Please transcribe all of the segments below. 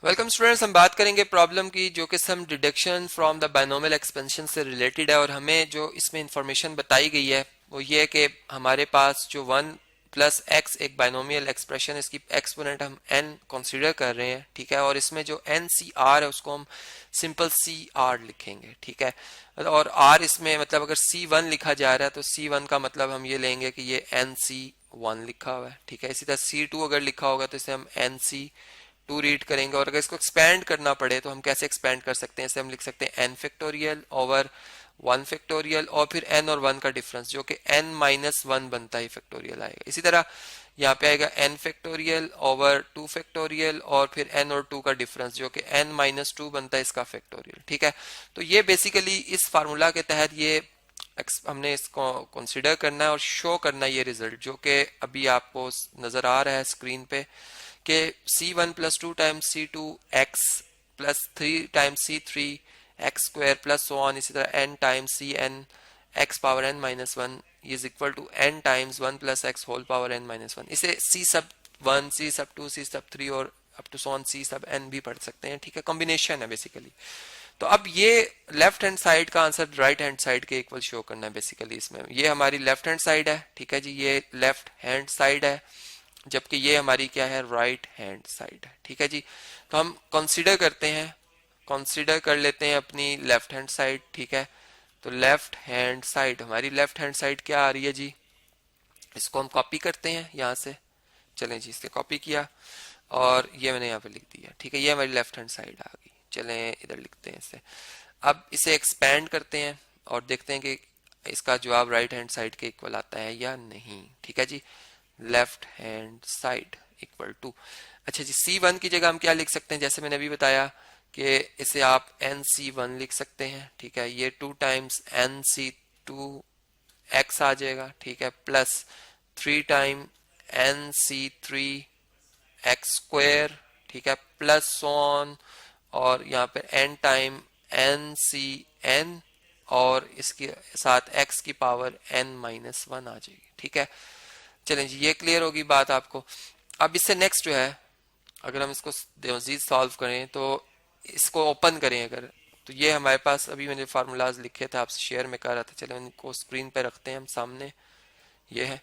Welcome students, हम बात करेंगे प्रॉब्लम की जो कि some deduction from the binomial expansion से रिलेटेड है। और हमें जो इसमें इंफॉर्मेशन बताई गई है वो ये है कि हमारे पास जो 1 + x एक बायनोमियल एक्सप्रेशन, इसकी एक्सपोनेंट हम n कंसीडर कर रहे हैं, ठीक है। और इसमें जो n c r है उसको हम सिंपल c r लिखेंगे, ठीक है। और r इसमें मतलब अगर c1 लिखा जा रहा है तो c1 का मतलब हम ये लेंगे कि ये n c1 लिखा हुआ है, ठीक है। इसी तरह c2 अगर लिखा होगा तो इसे हम n c2 रीड करेंगे। और अगर इसको एक्सपैंड करना पड़े तो हम कैसे एक्सपैंड कर सकते हैं, इसे हम लिख सकते हैं n फैक्टोरियल ओवर 1 फैक्टोरियल और फिर n और 1 का डिफरेंस जो कि n-1 बनता है फैक्टोरियल आएगा। इसी तरह यहाँ पे आएगा n फैक्टोरियल ओवर 2 फैक्टोरियल और फिर n और 2 का डिफरेंस जो कि n-2 बनता है इसका फैक्टोरियल, ठीक है। तो ये बेसिकली इस फार्मूला के तहत ये हमने इसको कंसिडर करना है और शो करना है ये रिजल्ट जो कि अभी आपको नजर आ रहा है स्क्रीन पे कि c1 + 2 times c2 x plus 3 times c3 x square plus so on, इसी तरह n times cn x power n-1 is equal to n times 1 + x whole power n-1। इसे c सब 1, c सब 2, c सब 3 और up to so on c sub n भी पढ़ सकते हैं, ठीक है। कॉम्बिनेशन है बेसिकली। तो अब ये लेफ्ट हैंड साइड का आंसर राइट हैंड साइड के इक्वल शो करना है बेसिकली। इसमें ये हमारी लेफ्ट हैंड साइड है, ठीक है जी, ये लेफ्ट हैंड साइड है, जबकि ये हमारी क्या है, राइट हैंड साइड है, ठीक है जी। तो हम कंसीडर करते हैं, कंसीडर कर लेते हैं अपनी लेफ्ट हैंड साइड, ठीक है। तो लेफ्ट हैंड साइड, हमारी लेफ्ट हैंड साइड क्या आ रही है जी, इसको हम कॉपी करते हैं यहाँ से। चलें जी, इसने कॉपी किया और ये मैंने यहाँ पे लिख दिया, ठीक है। ये हमारी लेफ्ट हैंड साइड आ गई। चलें इधर लिखते हैं इसे। अब इसे एक्सपैंड करते हैं और देखते हैं कि इसका जवाब राइट हैंड साइड के इक्वल आता है या नहीं, ठीक है जी। Left hand side equal to, अच्छा जी, c1 की जगह हम क्या लिख सकते हैं, जैसे मैंने अभी बताया कि इसे आप nc1 लिख सकते हैं, ठीक है। ये 2 टाइम्स nc2 x आ जाएगा, ठीक है, plus 3 time nc3 x square, ठीक है, प्लस सो ऑन, और यहाँ पे n टाइम ncn और इसके साथ x की पावर n-1 आ जाएगी, ठीक है। चलें जी, ये क्लियर होगी बात आपको। अब इससे नेक्स्ट जो है, अगर हम इसको मजीद सॉल्व करें तो इसको ओपन करें अगर, तो ये हमारे पास अभी मैंने फार्मूलाज लिखे थे आपसे शेयर में कर रहा था। चलो इनको स्क्रीन पे रखते हैं हम सामने, ये है।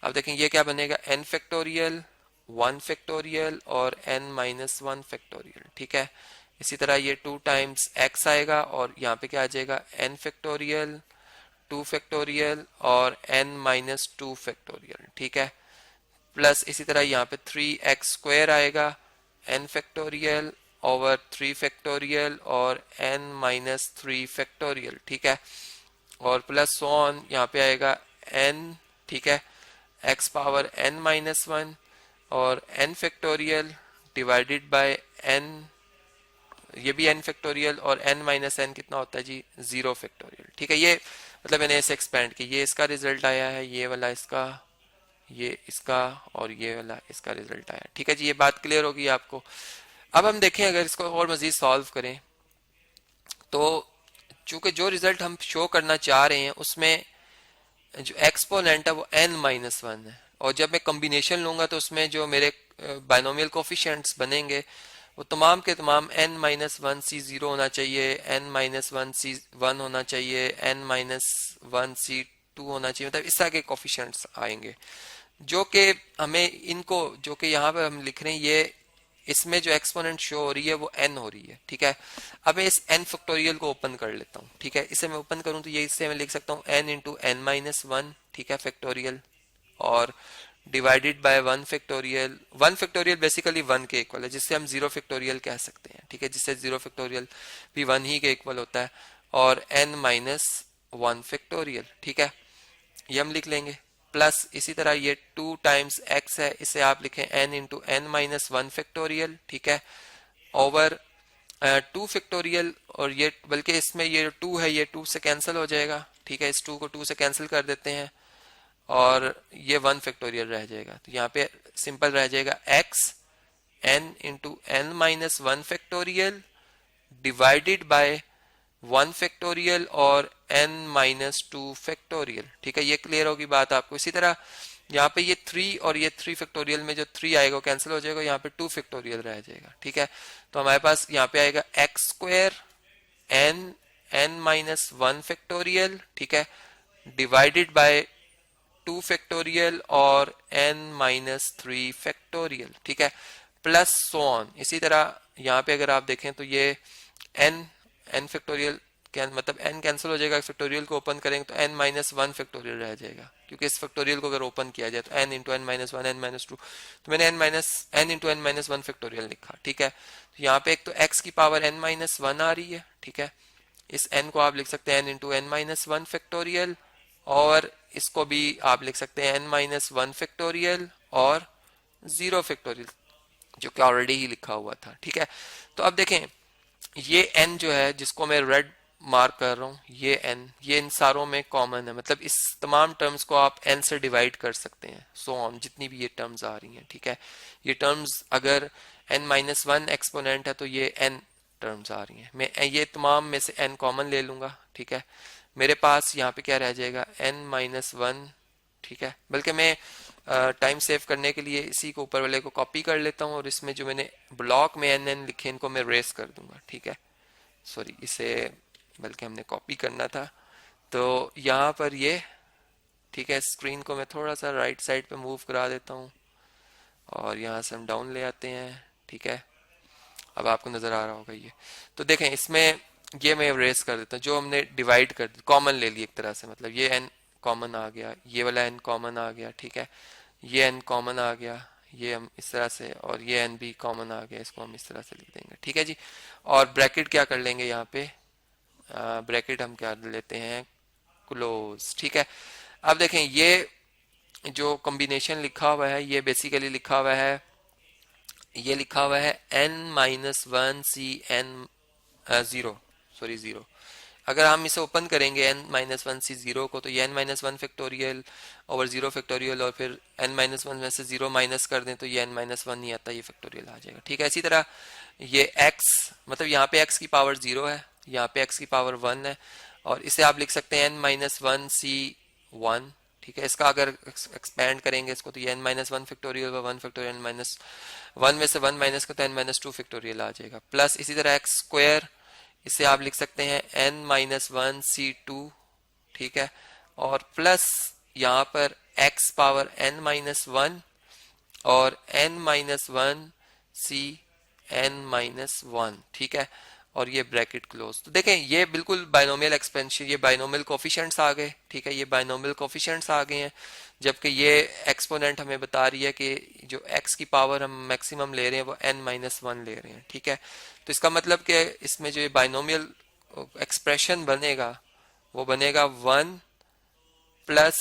अब देखें ये क्या बनेगा, n फैक्टोरियल 1 फैक्टोरियल और n-1 फैक्टोरियल, ठीक है। इसी तरह ये 2 टाइम्स x आएगा और यहाँ पे क्या आ जाएगा, n फैक्टोरियल 2 फैक्टोरियल और n-2 फैक्टोरियल, ठीक है। प्लस इसी तरह यहाँ पे 3x स्क्वायर आएगा, n फैक्टोरियल ओवर 3 फैक्टोरियल और n-3 फैक्टोरियल, ठीक है। और प्लस सो ऑन यहाँ पे आएगा n, ठीक है, x पावर n-1 और n factorial divided by n, ये भी n फैक्टोरियल और n-n कितना होता है जी, 0 फैक्टोरियल, ठीक है। ये मतलब मैंने इसे एक्सपेंड किया, ये इसका रिजल्ट आया है, ये वाला इसका, ये इसका और ये वाला इसका रिजल्ट आया, ठीक है जी। ये बात क्लियर होगी आपको। अब हम देखें अगर इसको और मजीद सॉल्व करें तो चूंकि जो रिजल्ट हम शो करना चाह रहे हैं उसमें जो एक्सपोनेंट है वो n-1 है, और जब मैं कॉम्बिनेशन लूंगा तो उसमें जो मेरे बाइनोमियल कोफिशिएंट्स बनेंगे वो तमाम के तमाम n-1 c0 होना चाहिए, n-1 c1 होना चाहिए, n-1 c2 होना चाहिए, मतलब इस तरह के कोफिशिएंट्स आएंगे जो कि हमें इनको, जो कि यहाँ पे हम लिख रहे हैं, ये इसमें जो एक्सपोनेंट शो हो रही है वो n हो रही है, ठीक है। अब मैं इस n फैक्टोरियल को ओपन कर लेता हूँ, ठीक है। इसे मैं ओपन करूँ तो ये इससे मैं लिख सकता हूँ n इंटू n-1, ठीक है, फैक्टोरियल, और divided by 1 factorial. 1 factorial basically 1 के इक्वल है, जिससे हम 0 फैक्टोरियल कह सकते हैं, ठीक है, जिससे 0 फैक्टोरियल भी 1 ही के इक्वल होता है, और n-1 फैक्टोरियल, ठीक है, ये हम लिख लेंगे। प्लस इसी तरह ये 2 टाइम्स x है, इसे आप लिखें n इंटू n-1 फैक्टोरियल, ठीक है, ओवर 2 फैक्टोरियल, और ये बल्कि इसमें ये 2 है ये 2 से कैंसिल हो जाएगा, ठीक है, इस 2 को 2 से कैंसिल कर देते हैं और ये 1 फैक्टोरियल रह जाएगा। तो यहाँ पे सिंपल रह जाएगा x n into n-1 factorial divided by 1 factorial और n-2 फैक्टोरियल, ठीक है। ये क्लियर होगी बात आपको। इसी तरह यहाँ पे ये 3 और ये 3 फैक्टोरियल में जो 3 आएगा वो कैंसिल हो जाएगा, यहाँ पे 2 फैक्टोरियल रह जाएगा। ठीक है, तो हमारे पास यहाँ पे आएगा X square N minus 1 factorial, ठीक है, डिवाइडेड बाय 2 फैक्टोरियल और n माइनस 3 फैक्टोरियल, ठीक है, प्लस सो ऑन। इसी तरह यहाँ पे अगर आप देखें तो ये n फैक्टोरियल मतलब n कैंसिल हो जाएगा, फैक्टोरियल को ओपन करेंगे तो n माइनस 1 फैक्टोरियल रह जाएगा, क्योंकि इस फैक्टोरियल को अगर ओपन किया जाए तो n into N minus 1 n minus 2, तो मैंने n into N minus 1 factorial लिखा। ठीक है, तो यहाँ पे एक तो x की पावर n माइनस 1 आ रही है, ठीक है, इस n को आप लिख सकते हैं n into N minus 1 factorial, और इसको भी आप लिख सकते हैं n माइनस 1 फैक्टोरियल और 0 फैक्टोरियल, जो कि ऑलरेडी ही लिखा हुआ था। ठीक है, तो अब देखें ये n जो है जिसको मैं रेड मार्क कर रहा हूँ, ये n, ये इन सारों में कॉमन है, मतलब इस तमाम टर्म्स को आप n से डिवाइड कर सकते हैं, सो ऑन जितनी भी ये टर्म्स आ रही हैं। ठीक है, ये टर्म्स अगर n माइनस 1 एक्सपोनेंट है तो ये n टर्म्स आ रही हैं, मैं ये तमाम में से n कॉमन ले लूंगा। ठीक है, मेरे पास यहाँ पे क्या रह जाएगा n माइनस 1। ठीक है, बल्कि मैं टाइम सेव करने के लिए इसी को ऊपर वाले को कॉपी कर लेता हूँ और इसमें जो मैंने ब्लॉक में n लिखे इनको मैं रेस कर दूंगा। ठीक है, सॉरी, इसे बल्कि हमने कॉपी करना था, तो यहाँ पर ये, ठीक है, स्क्रीन को मैं थोड़ा सा राइट साइड पे मूव करा देता हूँ और यहाँ से हम डाउन ले आते हैं। ठीक है, अब आपको नजर आ रहा होगा ये, तो देखें इसमें ये मैं रेस कर देता हूँ, जो हमने डिवाइड कर दी कॉमन ले ली एक तरह से, मतलब ये n कॉमन आ गया, ये वाला n कॉमन आ गया। ठीक है, ये n कॉमन आ गया, ये हम इस तरह से, और ये n भी कॉमन आ गया, इसको हम इस तरह से लिख देंगे। ठीक है जी, और ब्रैकेट क्या कर लेंगे यहाँ पे, ब्रैकेट हम क्या लेते हैं, क्लोज। ठीक है, अब देखें ये जो कॉम्बिनेशन लिखा हुआ है ये बेसिकली लिखा हुआ है, ये लिखा हुआ है n minus 1 C N 0, sorry 0। अगर हम इसे ओपन करेंगे n माइनस 1 सी 0 को, तो ये n minus 1 factorial over 0 factorial, और फिर n माइनस 1 में से 0 माइनस कर दें तो ये n माइनस 1 नहीं आता, ये फैक्टोरियल आ जाएगा। ठीक है, इसी तरह ये x, मतलब यहाँ पे x की पावर 0 है, यहाँ पे x की पावर 1 है, और इसे आप लिख सकते हैं n माइनस 1 सी 1। ठीक है, इसका अगर एक्सपेंड करेंगे इसको तो ये n माइनस 1 फैक्टोरियल व 1 फैक्टोरियल माइनस 1 में से 1 माइनस का तो n माइनस 2 फैक्टोरियल आ जाएगा, प्लस इसी तरह x स्क्वायर, इसे आप लिख सकते हैं n माइनस 1 सी 2। ठीक है, और प्लस यहाँ पर x पावर n माइनस 1 और n माइनस 1 सी n माइनस 1। ठीक है, और ये ब्रैकेट क्लोज। तो देखें ये बिल्कुल बाइनोमियल एक्सपेंशन, ये बाइनोमियल कोफिशिएंट्स आ गए। ठीक है, ये बाइनोमियल कोफिशिएंट्स आ गए हैं, जबकि ये एक्सपोनेंट हमें बता रही है कि जो x की पावर हम मैक्सिमम ले रहे हैं वो n माइनस 1 ले रहे हैं। ठीक है, तो इसका मतलब कि इसमें जो बाइनोमियल एक्सप्रेशन बनेगा वो बनेगा 1 प्लस,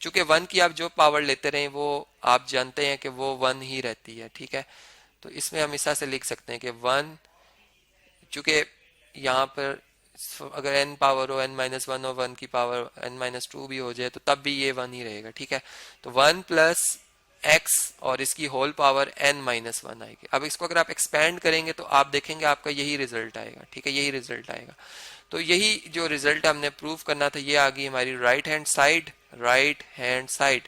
चूंकि 1 की आप जो पावर लेते रहे वो आप जानते हैं कि वो 1 ही रहती है। ठीक है, तो इसमें हम इस तरह से लिख सकते हैं कि 1, चूंकि यहाँ पर अगर n पावर हो n माइनस 1 और 1 की पावर n माइनस 2 भी हो जाए तो तब भी ये 1 ही रहेगा। ठीक है, तो 1 प्लस x और इसकी होल पावर n माइनस 1 आएगी। अब इसको अगर आप एक्सपैंड करेंगे तो आप देखेंगे आपका यही रिजल्ट आएगा। ठीक है, यही रिजल्ट आएगा। तो यही जो रिजल्ट हमने प्रूव करना था ये आ गई हमारी राइट हैंड साइड,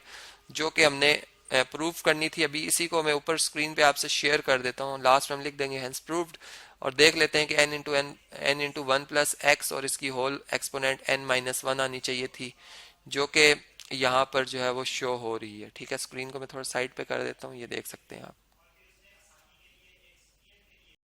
जो कि हमने प्रूव करनी थी। अभी इसी को मैं ऊपर स्क्रीन पे आपसे शेयर कर देता हूँ, लास्ट में हम लिख देंगे हेंस प्रूव्ड, और देख लेते हैं कि n इंटू 1 प्लस एक्स और इसकी होल एक्सपोनेंट n माइनस 1 आनी चाहिए थी, जो कि यहाँ पर जो है वो शो हो रही है। ठीक है, स्क्रीन को मैं थोड़ा साइड पे कर देता हूँ, ये देख सकते हैं आप।